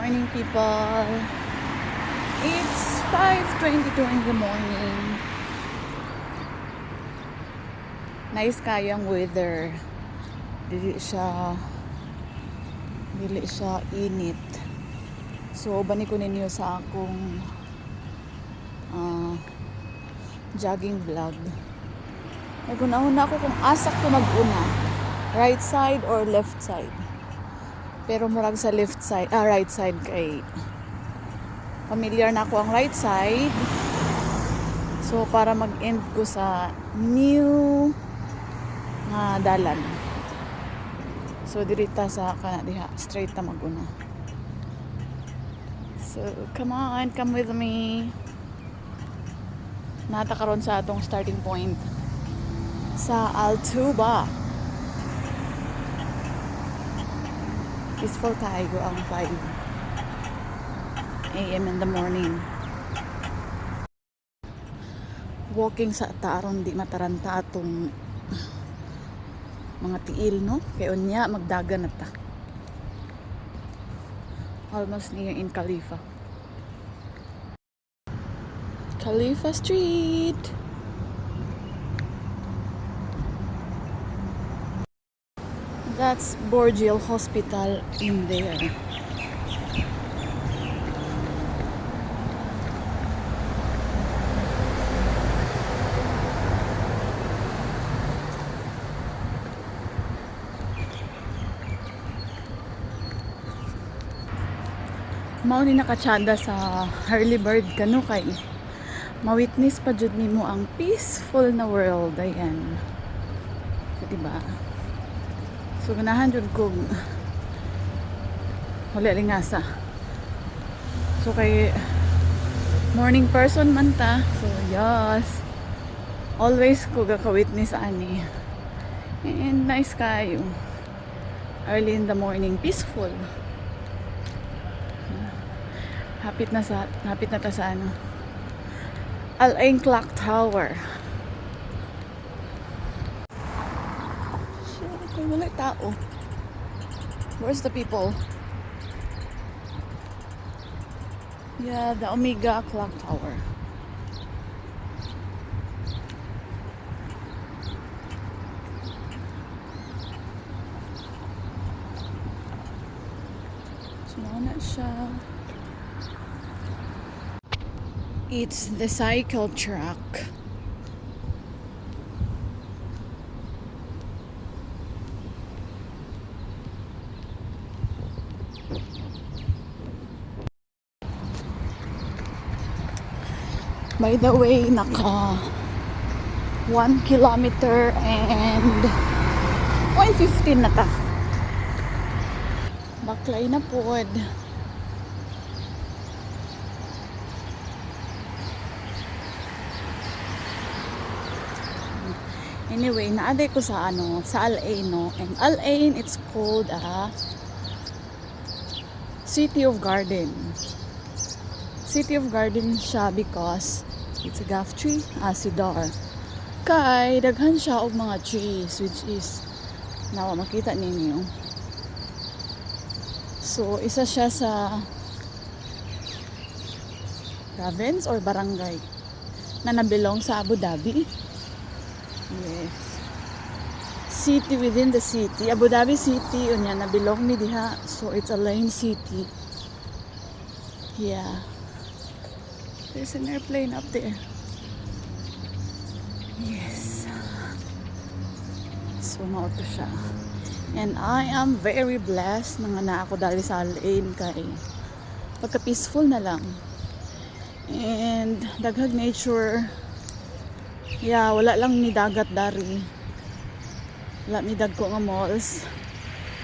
morning, people. It's 5:22 in the morning. Nice kayang weather. Dili siya init. So bani ko ninyo sa akong jogging vlog. Naguna-una ako kung asak ko mag-una, right side or left side. Pero murag sa right side kay familiar na ako ang right side. So para mag-end ko sa new nga dalan. So dirita sa kana diha, straight ta mag-una. So come on, come with me. Nata karon sa atong starting point sa Altuba. Peaceful kayo ang 5 a.m. in the morning. Walking sa taron di mataranta atong mga tiil, no? Kay unya magdagan na ta. Almost near in Khalifa Street. That's Borgil Hospital in there. Mao ni nakatsada sa early bird kano kay ma-witness pa jud nimo ang peaceful na world. Ayan. So, diba? So ganahan jud ko wala lingasa. So kay morning person man ta. So yes. Always ko gaka-witness ani. And nice kayo. Early in the morning, peaceful. Hapit na ta sa ano, Al Ain Clock Tower. Shit, may wala tao. Where's the people? Yeah, the Omega Clock Tower. So, na siya. It's the cycle track. By the way, naka 1 kilometer and 1:15 na ta. Baklay na pod. Anyway, naaday ko sa sa Al Ain, no? And Al Ain, it's called City of Garden. City of Garden siya because it's a gaff tree, cedar. Kay daghan siya og mga trees which is nawa makita ninyo. So isa siya sa province or barangay na nabilong sa Abu Dhabi. Yes. City within the city. Abu Dhabi City, unya na belong ni diha. So it's a Al Ain city. Yeah. There's an airplane up there. Yes. So mao to siya. And I am very blessed nga na ako dali sa Al Ain kay pagka peaceful na lang. And daghag nature. Yeah, wala lang ni dagat dari. Wala ni dagko nga malls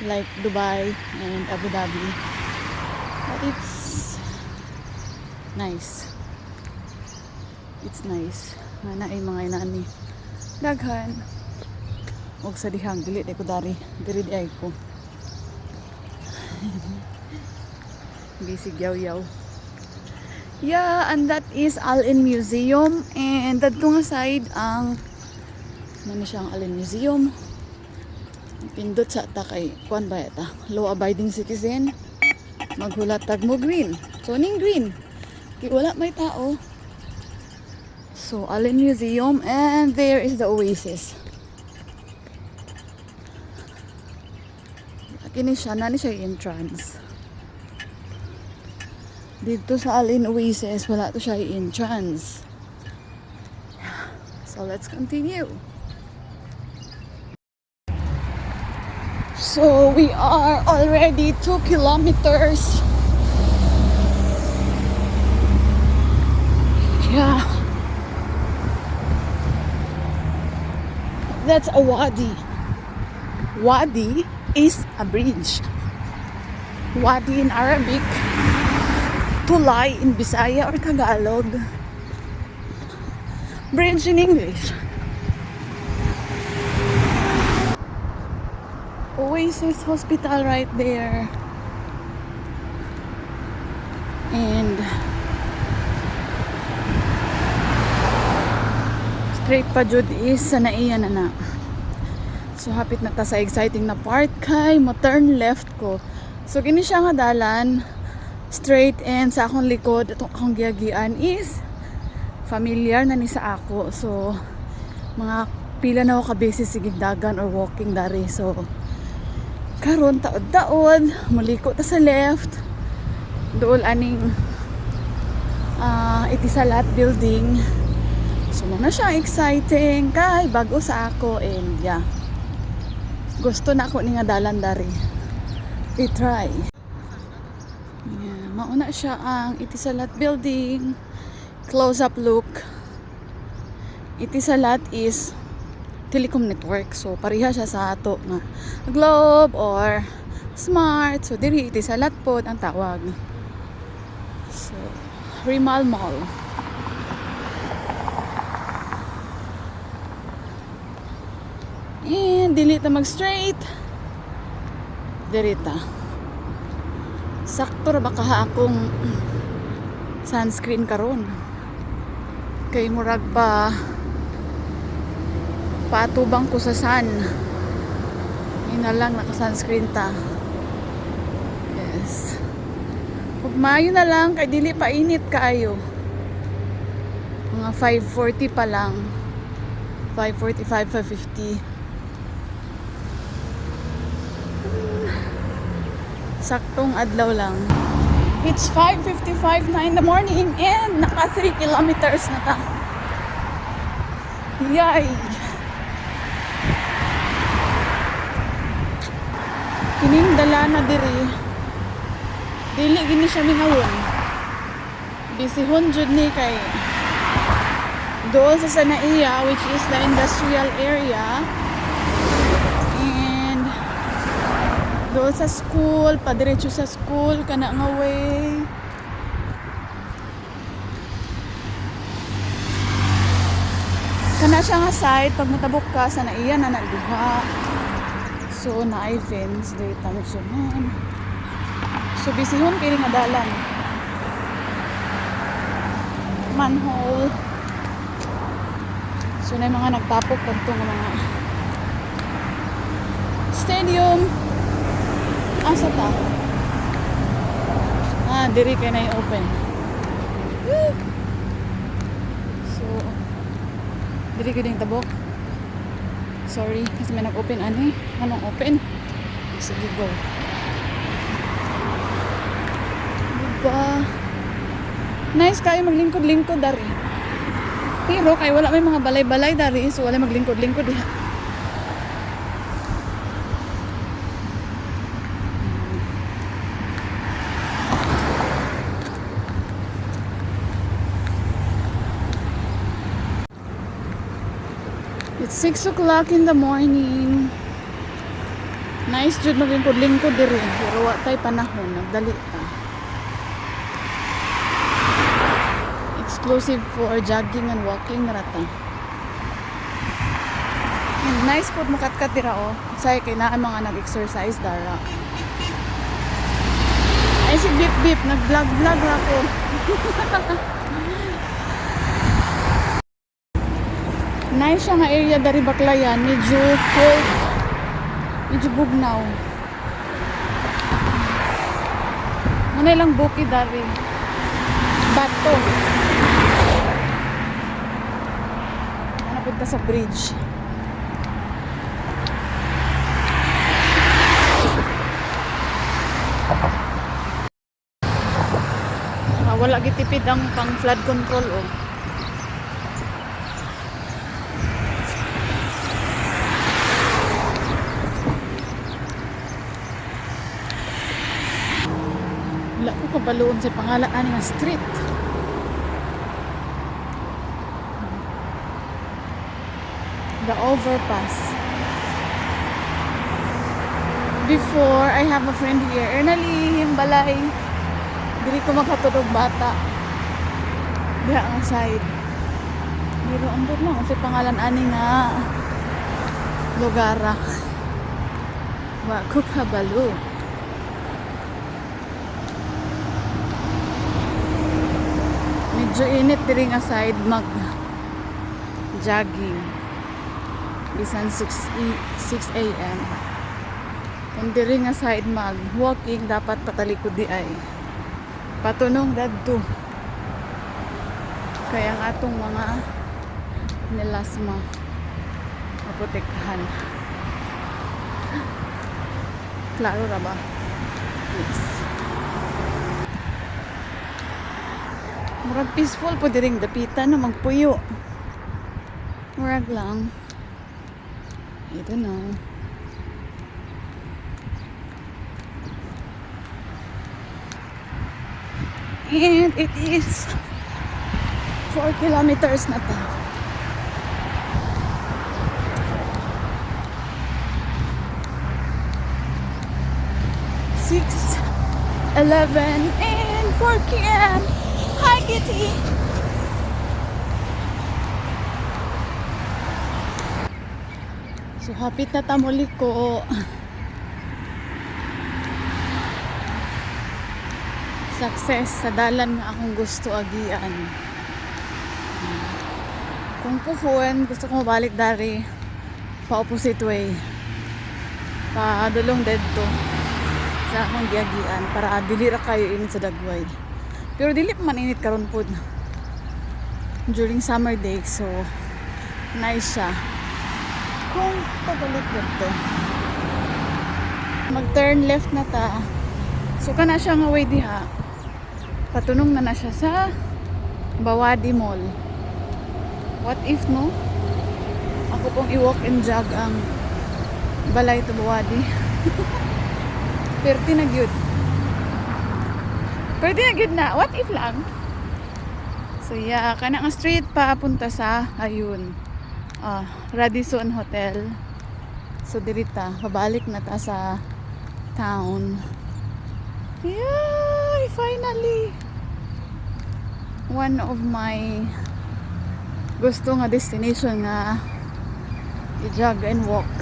like Dubai and Abu Dhabi. But it's nice. It's nice. Nga naay mga inani. Daghan. Og sa dihang dili ko dari. Diri di ay ko. Bisig yaw-yaw. Yeah, and that is Al Ain Museum. And that nga side ang ano siyang Al Ain Museum. Pindot sa ta kay kuan ba ita? Law abiding citizen. maghulatag mo green. So ning green. Kaya wala may tao. So Alin Museum, and there is the Oasis. Kini siya, nani siya entrance. Dito sa Alin Oasis, wala to siya entrance. So let's continue. So we are already 2 kilometers. Yeah. That's a wadi. Wadi is a bridge. Wadi in Arabic. Tulay in Bisaya or Tagalog. Bridge in English. Oasis Hospital right there. And straight pa jud is sa naiya na. So hapit na ta sa exciting na part kay mo turn left ko. So kini siya nga dalan straight, and sa akong likod itong akong giagian is familiar na ni sa ako. So mga pila na ako ka-basis sige dagan or walking dari. So karon taod-taod muliko ta sa left. Dool aning Itisalat building. So na siya exciting kay bago sa ako, and yeah. Gusto na ako ni nga dalan dari. I-try. Yeah, mauna siya ang Itisalat building. Close up look. Itisalat is telecom network. So pareha siya sa ato nga Globe or Smart. So diri Itisalat pod ang tawag. So Rimal Mall. And dili ta mag straight. Dirita. Sakto ra ba kaha akong sunscreen karon. Kay murag pa patubang ko sa sun. Ina lang naka sunscreen ta. Yes. Ug maayo na lang kay dili pa init kaayo. Mga 5:40 pa lang. 5:45, 5:50. Saktong adlaw lang. It's 5:55 na in the morning, and naka 3 kilometers na ta. Yay! Kining dala na diri. Dili gini siya mingawon. Bisihon jud ni kay doon sa Sanaiya, which is the industrial area. Doon sa school, padiretso sa school, kana nga way. Kana siya nga side, pag mutabok ka sa naiya na nagduha. So, na-ay fence, dito mo suman. So, bisihon kayo nga dalan. Manhole. So, na yung mga nagtapok pagtong mga stadium. Asa ta? Diri kay na open. So, diri ko ding tabok. Sorry, kasi may nag-open ani. Anong open? Sige, go. Diba? Nice kayo maglingkod-lingkod dari. Pero kay wala may mga balay-balay dari, so wala maglingkod-lingkod diha. It's 6 o'clock in the morning. Nice jud maglingkod-lingkod diri. Pero wa tay panahon, nagdali ta. Exclusive for jogging and walking na rata. And nice pod makatkat dira oh. Say kay naa mga nag-exercise dara. Ay si Bip Bip nag-vlog ra ko. Nice siya nga area dari Baklayan, medyo cold, medyo bugnaw. Ano lang bukid dari. Bato. Napunta sa bridge. Wala gitipid ang pang flood control oh. Wala ko kabaloon sa pangalan ani nga street. The overpass. Before, I have a friend here. Ernali, yung balay. Dili ko magkatulog bata. Diha ang side. Pero ambot lang. Kasi pangalan ani nga lugara. Wa ko kabalo. Medyo init diri nga side mag jogging. Bisan 6 a.m. Kung diri nga side mag walking dapat patalikod di ay patunong dadto. Kaya ang atong mga nilasma maprotektahan. Klaro ra ba? Yes. Murag peaceful po diring dapitan na magpuyo. Murag lang. I don't know. And it is 4 kilometers na to. Six, 11, and 4 km. Hi, Kitty. So, hapit na tamuli ko. Success sa dalan nga akong gusto agian. Kung puhuan, gusto ko mabalik dari pa opposite way. Pa dulong dedto sa akong giagian para dili ra kayo init sa dagway. Pero dili pa man init karon pod. During summer days, so nice siya. Kung pabalik dito. Mag-turn left na ta. So kana siya nga way diha. Patunong na siya sa Bawadi Mall. What if no? Ako pong i-walk and jog ang balay to Bawadi. Perti na gyud. Pwede na gyud na. What if lang? So yeah, kana nga street pa punta sa ayun. Radisson Hotel. So dirita, pabalik na ta sa town. Yeah, finally. One of my gusto nga destination nga i-jog and walk.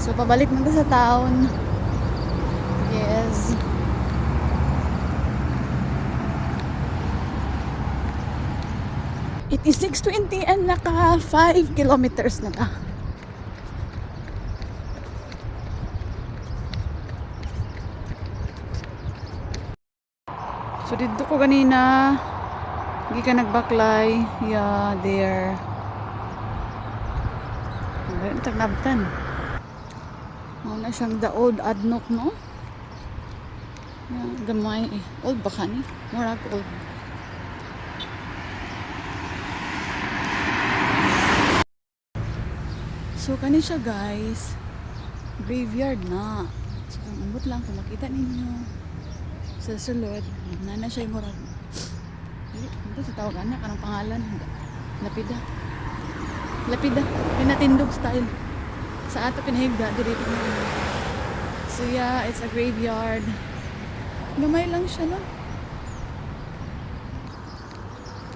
So pabalik na sa town. Yes. It is 6:20 and naka 5 kilometers na ta. So dito ko kanina hindi ka nagbaklay. Yeah, there. Ang tagnabtan. Na siyang the old adnok, no? Yeah, gamay. Old ba ka ni? Murag old. So kani siya guys. Graveyard na. So kung umot lang kung makita ninyo sa sulod, nana siya yung murag. Ito sa tawag anak, anong pangalan? Lapida. Lapida. Pinatindog style. Sa ato pinahigda. Dito. So yeah, it's a graveyard. Gamay lang siya, no?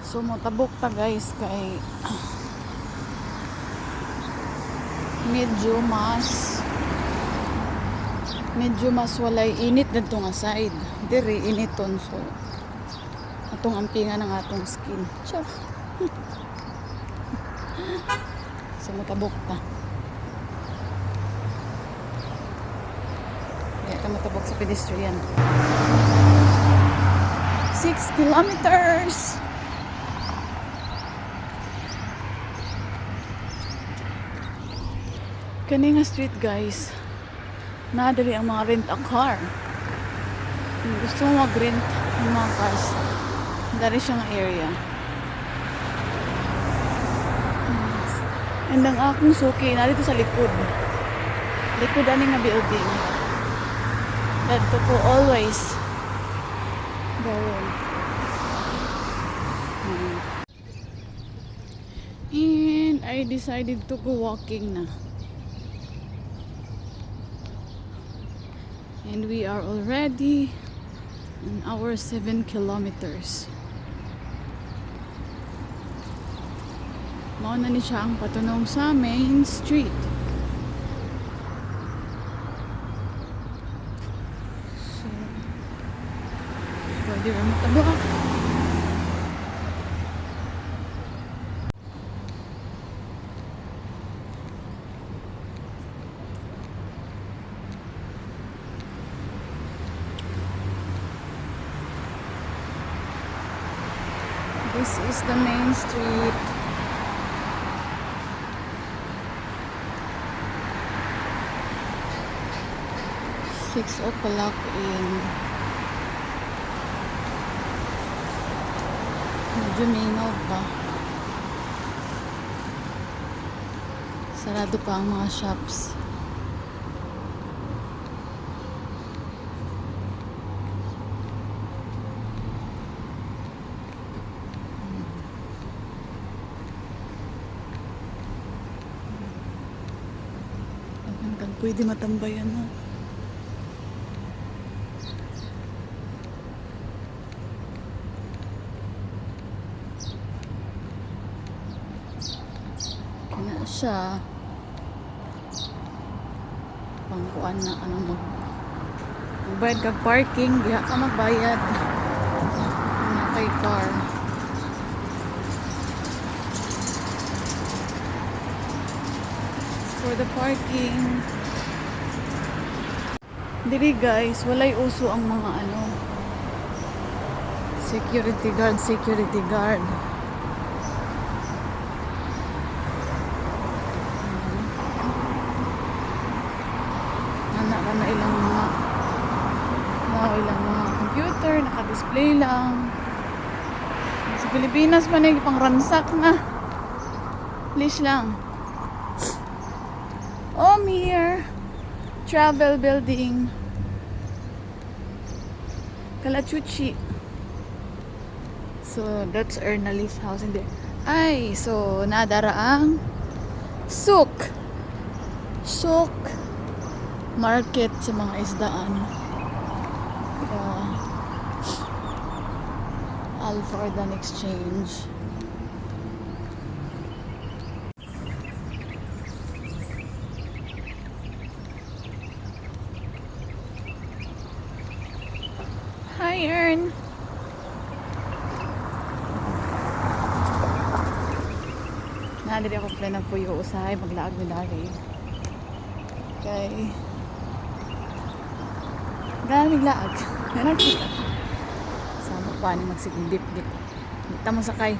So motabok ta guys kay medyo mas walay init dito nga side. Diri initon so atong ampingan ng atong skin. Char. So matabok ta. Yes. ka matabok sa pedestrian. 6 kilometers! Kani nga street guys, nadali ang mga rent a car. Kung gusto mo mag-rent ng mga cars, dari siyang area. And ang akong suki, narito sa likod. Likod ani nga building. Dito po always. Garon. And I decided to go walking na. And we are already on our 7 kilometers. Mao na ni siya ang patunong sa main street. So, pwede rin matabok. This is the main street. Six o'clock in. Medyo minaw pa. Sarado pa ang mga shops. Hanggang pwede matambayan na. Kina siya pangkuan na anong magbayad ka parking, diha ka magbayad na kay car. For the parking diri guys, walay uso ang mga security guard. Na ilang mga computer naka-display lang. Sa Pilipinas pa na pang ransak na. Please lang. Here, travel building. Kalachuchi. So that's Ernalie's house in there. Ay, so nadara ang souk market sa mga isdaan. Alfredan Exchange. Hi, Ern. Nadali ako plan ng puyo usahay maglaag ni Dari. Okay. Dami laag. Yan kita. Sama pa ni magsigdip. Kita mo sakay.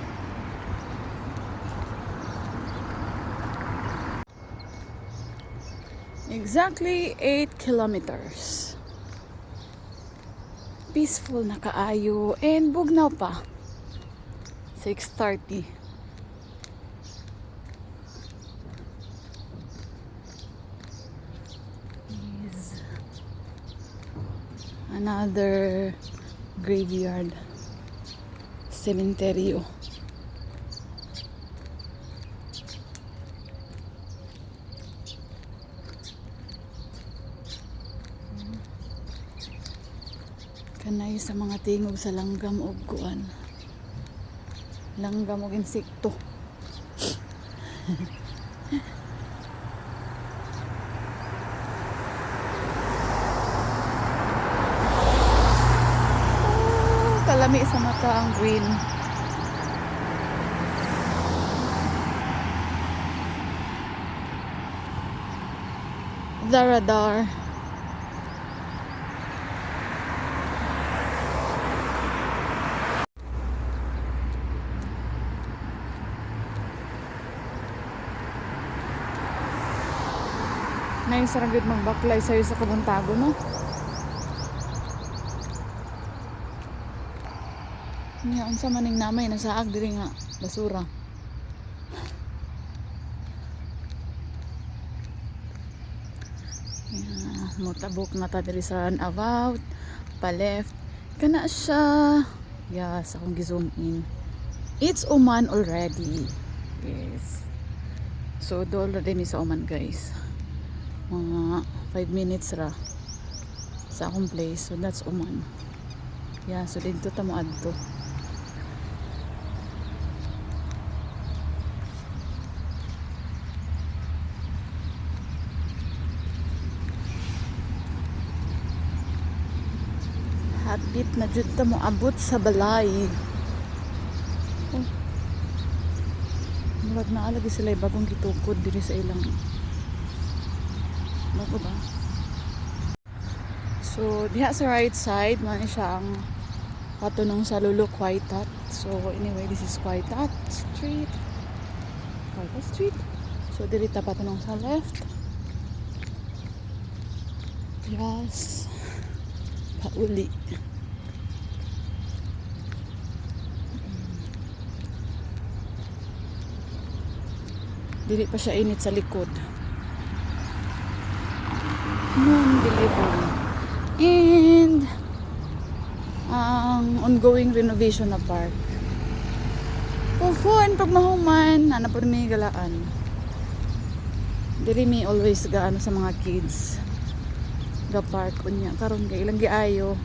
Exactly 8 kilometers. Peaceful na kaayo and bugnaw pa. 6:30. Is another graveyard, cementerio. Kanay sa mga tingog sa langgam o kuan. Langgam o insekto. Kalami sa mata ang green. The radar. Naisarang yun magbaklay sa'yo sa kabuntago, no? Nga, unsa maning namay, nasaag diri nga, basura. Motabok na ta diri sa about pa left kana siya. Yes, akong gi-zoom in. It's Oman already. Yes. So do already mi sa Oman, guys. Mga 5 minutes ra sa akong place. So that's Oman. Yeah, so dito ta mo adto. Hapit na jud ta mo abot sa balay. Oh. Murag naa lagi sila bagong gitukod diri sa ilang. Bago ba? So diha sa right side man siya ang patunong sa Lulok Waitat. So anyway, this is Waitat Street. Waitat Street. So diri ta patunong sa left. Yes. Pauli. Dili pa siya init sa likod. Noon delivery. And ang ongoing renovation na park. Puhon pag mahuman, ana po may galaan. Diri mi always gaano sa mga kids. Ga park unya karon kay ilang giayo.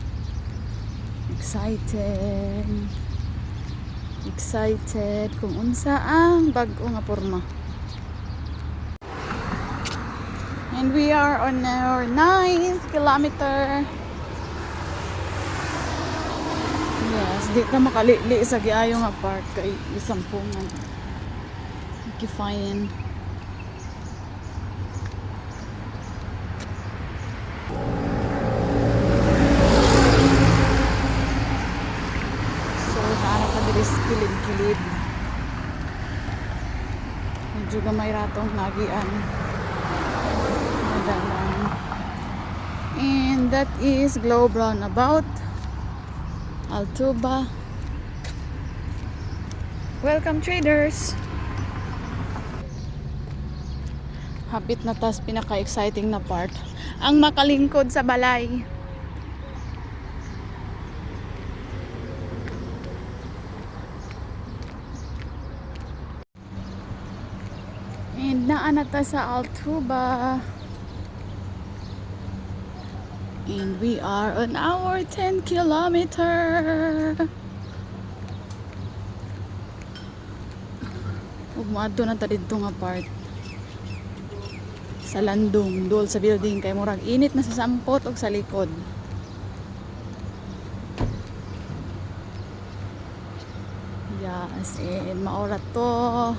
Excited kung unsa ang bag-o nga porma. And we are on our 9th kilometer. Yes, di ka makalili sa giayo nga park kay isampungan. Fine. So, naano ka diri sa kilid-kilid. Medyo gamay ratong nagian. And that is Globe Roundabout, Altuba. Welcome traders. Habit na tas pinaka-exciting na part, ang makalingkod sa balay. And naan na ta sa Altuba. And we are on our 10 kilometer. Umaadto na ta dito nga part. Sa landong, dol sa building kay murag init na sa sampot o sa likod. Yes, and maora to.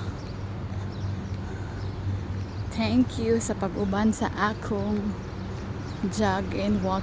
Thank you sa pag-uban sa akong jog and walk.